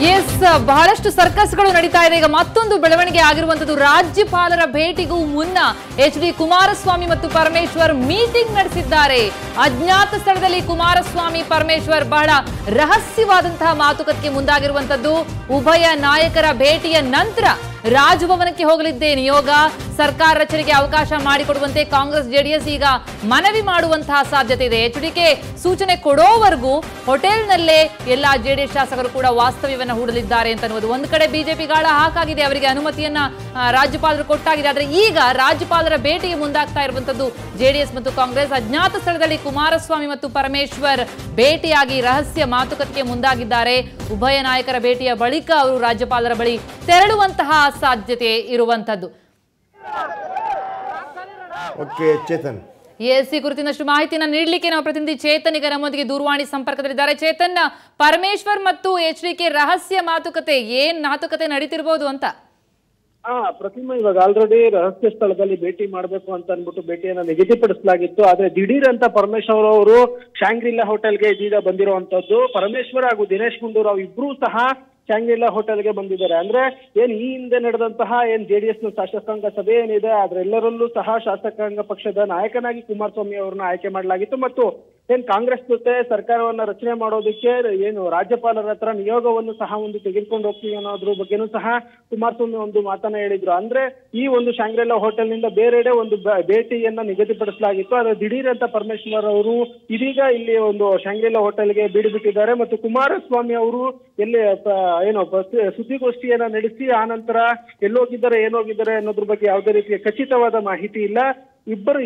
S, ಬಹಳಷ್ಟು ಸರ್ಕಸ್ಗಳು ನಡೀತಾ ಇದೆ. ಈಗ ಮತ್ತೊಂದು ಬೆಳವಣಿಗೆ ಆಗಿರುವಂತದ್ದು ರಾಜ್ಯಪಾಲರ ಭೇಟಿಗೂ ಮುನ್ನ ಎಚ್.ಡಿ. ಕುಮಾರಸ್ವಾಮಿ ಮತ್ತು ಪರಮೇಶ್ವರ್ ಮೀಟಿಂಗ್ ನಡೆಸಿದ್ದಾರೆ. ಅಜ್ಞಾತ ಸ್ಥಳದಲ್ಲಿ ಕುಮಾರಸ್ವಾಮಿ ಪರಮೇಶ್ವರ್ ಬಹಳ ರಹಸ್ಯವಾದಂತಹ ಮಾತುಕತೆಗೆ ಮುಂದಾಗಿರುವಂತದ್ದು. ಉಭಯ ನಾಯಕರ ಭೇಟಿಯ ನಂತರ ರಾಜಭವನಕ್ಕೆ ಹೋಗಲಿದ್ದೆ ನಿಯೋಗ. ಸರ್ಕಾರ ರಚನೆಗೆ ಅವಕಾಶ ಮಾಡಿಕೊಡುವಂತೆ ಕಾಂಗ್ರೆಸ್ ಜೆಡಿಎಸ್ ಈಗ ಮನವಿ ಮಾಡುವಂತಹ ಸಾಧ್ಯತೆ ಇದೆ. ಎಚ್ಡಿಕೆ ಸೂಚನೆ ಕೊಡೋವರೆಗೂ ಹೋಟೆಲ್ನಲ್ಲೇ ಎಲ್ಲಾ ಜೆಡಿಎಸ್ ಶಾಸಕರು ಕೂಡ ವಾಸ್ತವ್ಯವನ್ನು ಹೂಡಲಿದ್ದಾರೆ ಅಂತ ಅನ್ನೋದು. ಒಂದು ಕಡೆ ಬಿಜೆಪಿ ಗಾಳ ಹಾಕಾಗಿದೆ, ಅವರಿಗೆ ಅನುಮತಿಯನ್ನ ರಾಜ್ಯಪಾಲರು ಕೊಟ್ಟಾಗಿದೆ. ಆದ್ರೆ ಈಗ ರಾಜ್ಯಪಾಲರ ಭೇಟಿಗೆ ಮುಂದಾಗ್ತಾ ಇರುವಂತದ್ದು ಜೆಡಿಎಸ್ ಮತ್ತು ಕಾಂಗ್ರೆಸ್. ಅಜ್ಞಾತ ಸ್ಥಳದಲ್ಲಿ ಕುಮಾರಸ್ವಾಮಿ ಮತ್ತು ಪರಮೇಶ್ವರ್ ಭೇಟಿಯಾಗಿ ರಹಸ್ಯ ಮಾತುಕತೆಗೆ ಮುಂದಾಗಿದ್ದಾರೆ. ಉಭಯ ನಾಯಕರ ಭೇಟಿಯ ಬಳಿಕ ಅವರು ರಾಜ್ಯಪಾಲರ ಬಳಿ ತೆರಳುವಂತಹ ಸಾಧ್ಯತೆ ಇರುವಂತದ್ದು. ಚೇತನ್, ಎಸ್, ಈ ಕುರಿತಿನಷ್ಟು ಮಾಹಿತಿಯನ್ನು ನೀಡಲಿಕ್ಕೆ ನಾವು ಪ್ರತಿನಿಧಿ ಚೇತನ್ ಈಗ ನಮ್ಮೊಂದಿಗೆ ದೂರವಾಣಿ ಸಂಪರ್ಕದಲ್ಲಿದ್ದಾರೆ. ಚೇತನ್, ಪರಮೇಶ್ವರ್ ಮತ್ತು ಎಚ್ಡಿಕೆ ರಹಸ್ಯ ಮಾತುಕತೆ, ಏನ್ ಮಾತುಕತೆ ನಡೀತಿರ್ಬೋದು ಅಂತ? ಪ್ರತಿಮಾ, ಇವಾಗ ಆಲ್ರೆಡಿ ರಹಸ್ಯ ಸ್ಥಳದಲ್ಲಿ ಭೇಟಿ ಮಾಡಬೇಕು ಅಂತ ಅನ್ಬಿಟ್ಟು ಭೇಟಿಯನ್ನ ನಿಗದಿಪಡಿಸಲಾಗಿತ್ತು. ಆದ್ರೆ ದಿಢೀರ್ ಅಂತ ಪರಮೇಶ್ವರ್ ಅವರು ಶಾಂಗ್ರಿಲಾ ಹೋಟೆಲ್ಗೆ ಇದೀಗ ಬಂದಿರುವಂತದ್ದು. ಪರಮೇಶ್ವರ್ ಹಾಗೂ ದಿನೇಶ್ ಗುಂಡೂರಾವ್ ಇಬ್ರು ಸಹ ಶಾಂಗ್ರಿಲಾ ಹೋಟೆಲ್ಗೆ ಬಂದಿದ್ದಾರೆ. ಅಂದ್ರೆ ಏನ್ ಈ ಹಿಂದೆ ನಡೆದಂತಹ ಏನ್ ಜೆಡಿಎಸ್ ನ ಶಾಸಕಾಂಗ ಸಭೆ ಏನಿದೆ ಅದರೆಲ್ಲರಲ್ಲೂ ಸಹ ಶಾಸಕಾಂಗ ಪಕ್ಷದ ನಾಯಕನಾಗಿ ಕುಮಾರಸ್ವಾಮಿ ಅವರನ್ನ ಆಯ್ಕೆ ಮಾಡಲಾಗಿತ್ತು. ಮತ್ತು ಏನ್ ಕಾಂಗ್ರೆಸ್ ಜೊತೆ ಸರ್ಕಾರವನ್ನ ರಚನೆ ಮಾಡೋದಕ್ಕೆ ಏನು ರಾಜ್ಯಪಾಲರ ಹತ್ರ ನಿಯೋಗವನ್ನು ಸಹ ಒಂದು ತೆಗೆದುಕೊಂಡು ಹೋಗ್ತೀವಿ ಅನ್ನೋದ್ರ ಬಗ್ಗೆನೂ ಸಹ ಕುಮಾರಸ್ವಾಮಿ ಒಂದು ಮಾತನ್ನ ಹೇಳಿದ್ರು. ಅಂದ್ರೆ ಈ ಒಂದು ಶಾಂಗ್ರಿಲಾ ಹೋಟೆಲ್ ನಿಂದ ಬೇರೆಡೆ ಒಂದು ಭೇಟಿಯನ್ನ ನಿಗದಿಪಡಿಸಲಾಗಿತ್ತು. ಆದ್ರೆ ದಿಢೀರ್ ಅಂತ ಪರಮೇಶ್ವರ್ ಅವರು ಇದೀಗ ಇಲ್ಲಿ ಒಂದು ಶಾಂಗ್ರಿಲಾ ಹೋಟೆಲ್ಗೆ ಬೀಡು ಬಿಟ್ಟಿದ್ದಾರೆ. ಮತ್ತು ಕುಮಾರಸ್ವಾಮಿ ಅವರು ಎಲ್ಲಿ ಏನೋ ಸುದ್ದಿಗೋಷ್ಠಿಯನ್ನ ನಡೆಸಿ ಆ ನಂತರ ಎಲ್ಲೋಗಿದ್ದಾರೆ ಏನೋಗಿದ್ದಾರೆ ಅನ್ನೋದ್ರ ಬಗ್ಗೆ ಯಾವುದೇ ರೀತಿಯ ಖಚಿತವಾದ ಮಾಹಿತಿ ಇಲ್ಲ.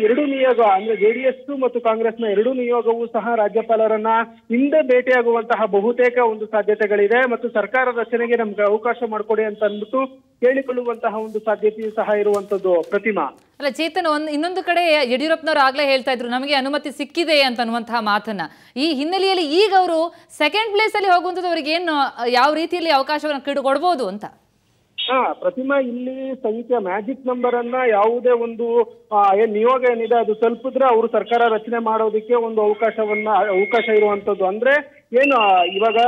ಎರಡು ನಿಯೋಗ ಅಂದ್ರೆ ಜೆಡಿಎಸ್ ಮತ್ತು ಕಾಂಗ್ರೆಸ್ನ ಎರಡು ನಿಯೋಗವೂ ಸಹ ರಾಜ್ಯಪಾಲರನ್ನ ಹಿಂದೆ ಭೇಟಿಯಾಗುವಂತಹ ಬಹುತೇಕ ಒಂದು ಸಾಧ್ಯತೆಗಳಿದೆ. ಮತ್ತು ಸರ್ಕಾರ ರಚನೆಗೆ ನಮ್ಗೆ ಅವಕಾಶ ಮಾಡಿಕೊಡಿ ಅಂತ ಅಂದ್ಬಿಟ್ಟು ಕೇಳಿಕೊಳ್ಳುವಂತಹ ಒಂದು ಸಾಧ್ಯತೆಯೂ ಸಹ ಇರುವಂತದ್ದು. ಪ್ರತಿಮಾ, ಅಲ್ಲ ಚೇತನ್, ಇನ್ನೊಂದು ಕಡೆ ಯಡಿಯೂರಪ್ಪನವರು ಆಗ್ಲೇ ಹೇಳ್ತಾ ಇದ್ರು ನಮಗೆ ಅನುಮತಿ ಸಿಕ್ಕಿದೆ ಅಂತ ಅನ್ನುವಂತಹ ಮಾತನ್ನ. ಈ ಹಿನ್ನೆಲೆಯಲ್ಲಿ ಈಗ ಅವರು ಸೆಕೆಂಡ್ ಪ್ಲೇಸ್ ಅಲ್ಲಿ ಹೋಗುವಂತದ್ದು ಅವರಿಗೆ ಏನು ಯಾವ ರೀತಿಯಲ್ಲಿ ಅವಕಾಶವನ್ನು ಕೊಡ್ಬೋದು ಅಂತ? ಪ್ರತಿಮಾ, ಇಲ್ಲಿ ಸಂಖ್ಯೆ ಮ್ಯಾಜಿಕ್ ನಂಬರ್ ಅನ್ನ ಯಾವುದೇ ಒಂದು ಏನ್ ನಿಯೋಗ ಏನಿದೆ ಅದು ತಲುಪಿದ್ರೆ ಅವರು ಸರ್ಕಾರ ರಚನೆ ಮಾಡೋದಕ್ಕೆ ಒಂದು ಅವಕಾಶ ಇರುವಂತದ್ದು. ಅಂದ್ರೆ ಏನು ಇವಾಗ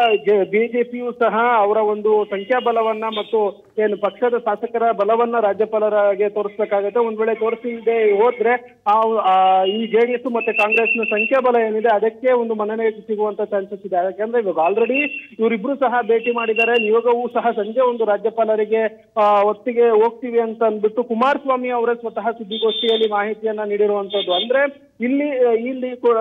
ಬಿಜೆಪಿಯು ಸಹ ಅವರ ಒಂದು ಸಂಖ್ಯಾಬಲವನ್ನ ಮತ್ತು ಏನು ಪಕ್ಷದ ಶಾಸಕರ ಬಲವನ್ನ ರಾಜ್ಯಪಾಲರಿಗೆ ತೋರಿಸ್ಬೇಕಾಗತ್ತೆ. ಒಂದ್ ವೇಳೆ ತೋರಿಸದೆ ಹೋದ್ರೆ ಈ ಜೆಡಿಎಸ್ ಮತ್ತೆ ಕಾಂಗ್ರೆಸ್ನ ಸಂಖ್ಯಾಬಲ ಏನಿದೆ ಅದಕ್ಕೆ ಒಂದು ಮನ್ನಣೆ ಸಿಗುವಂತ ಚಾನ್ಸಸ್ ಇದೆ. ಯಾಕಂದ್ರೆ ಇವಾಗ ಆಲ್ರೆಡಿ ಇವರಿಬ್ರು ಸಹ ಭೇಟಿ ಮಾಡಿದ್ದಾರೆ. ನಿಯೋಗವೂ ಸಹ ಸಂಜೆ ಒಂದು ರಾಜ್ಯಪಾಲರಿಗೆ ಒತ್ತಿಗೆ ಹೋಗ್ತೀವಿ ಅಂತ ಅಂದ್ಬಿಟ್ಟು ಕುಮಾರಸ್ವಾಮಿ ಅವರೇ ಸ್ವತಃ ಸುದ್ದಿಗೋಷ್ಠಿಯಲ್ಲಿ ಮಾಹಿತಿಯನ್ನ ನೀಡಿರುವಂತದ್ದು. ಅಂದ್ರೆ ಇಲ್ಲಿ ಕೂಡ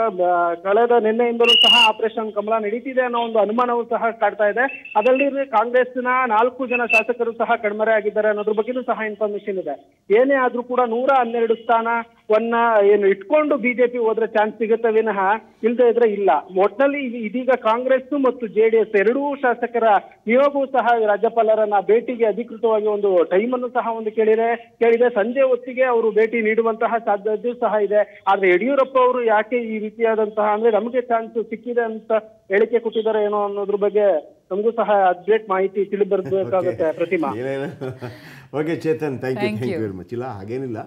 ಕಳೆದ ನಿನ್ನೆಯಿಂದಲೂ ಸಹ ಆಪರೇಷನ್ ಕಮಲ ನಡೀತಿದೆ ಅನ್ನೋ ಒಂದು ಅನುಮಾನವೂ ಸಹ ಕಾಡ್ತಾ ಇದೆ. ಅದರಲ್ಲಿ ಕಾಂಗ್ರೆಸ್ನ 4 ಜನ ಶಾಸಕರು ಸಹ ಕಣ್ಮರೆ ಆಗಿದ್ದಾರೆ ಅನ್ನೋದ್ರ ಬಗ್ಗೆನೂ ಸಹ ಇನ್ಫಾರ್ಮೇಶನ್ ಇದೆ. ಏನೇ ಆದ್ರೂ ಕೂಡ 112 ಸ್ಥಾನವನ್ನ ಏನು ಇಟ್ಕೊಂಡು ಬಿಜೆಪಿ ಹೋದ್ರೆ ಚಾನ್ಸ್ ಸಿಗುತ್ತೆ ವಿನಃ ಇಲ್ದೇ ಇದ್ರೆ ಇಲ್ಲ. ಒಟ್ನಲ್ಲಿ ಇದೀಗ ಕಾಂಗ್ರೆಸ್ ಮತ್ತು ಜೆಡಿಎಸ್ ಎರಡೂ ಶಾಸಕರ ನಿಯೋಗವೂ ಸಹ ರಾಜ್ಯಪಾಲರನ್ನ ಭೇಟಿಗೆ ಅಧಿಕೃತವಾಗಿ ಒಂದು ಟೈಮ್ ಅನ್ನು ಸಹ ಒಂದು ಕೇಳಿದೆ. ಸಂಜೆ ಹೊತ್ತಿಗೆ ಅವರು ಭೇಟಿ ನೀಡುವಂತಹ ಸಾಧ್ಯತೆ ಸಹ ಇದೆ. ಆದ್ರೆ ಯಡಿಯೂರಪ್ಪ ಅವರು ಯಾಕೆ ಈ ರೀತಿಯಾದಂತಹ ಅಂದ್ರೆ ನಮಗೆ ಚಾನ್ಸ್ ಸಿಕ್ಕಿದೆ ಅಂತ ಹೇಳಿಕೆ ಕೊಟ್ಟಿದ್ದಾರೆ ಏನೋ ಅನ್ನೋದ್ರ ಬಗ್ಗೆ ನಮಗೂ ಸಹ ಅಪ್ಡೇಟ್ ಮಾಹಿತಿ ತಿಳಿದು ಬರಬೇಕಾಗುತ್ತೆ. Pratima, okay Chetan, thank you very much. ಇಲ್ಲ ಹಾಗೇನಿಲ್ಲ,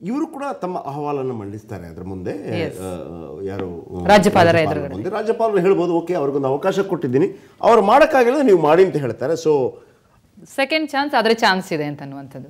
ಇವರು ಕೂಡ ತಮ್ಮ ಅಹವಾಲನ್ನು ಮಂಡಿಸ್ತಾರೆ ಅದರ ಮುಂದೆ. ಯಾರು ರಾಜ್ಯಪಾಲರು ಹೇಳ್ಬೋದು, ಓಕೆ ಅವ್ರಿಗೊಂದು ಅವಕಾಶ ಕೊಟ್ಟಿದ್ದೀನಿ, ಅವ್ರು ಮಾಡೋಕ್ಕಾಗಿಲ್ಲ ನೀವು ಮಾಡಿ ಅಂತ ಹೇಳ್ತಾರೆ. ಸೊ ಸೆಕೆಂಡ್ ಚಾನ್ಸ್ ಆದ್ರೆ ಚಾನ್ಸ್ ಇದೆ ಅಂತ ಅನ್ನುವಂಥದ್ದು.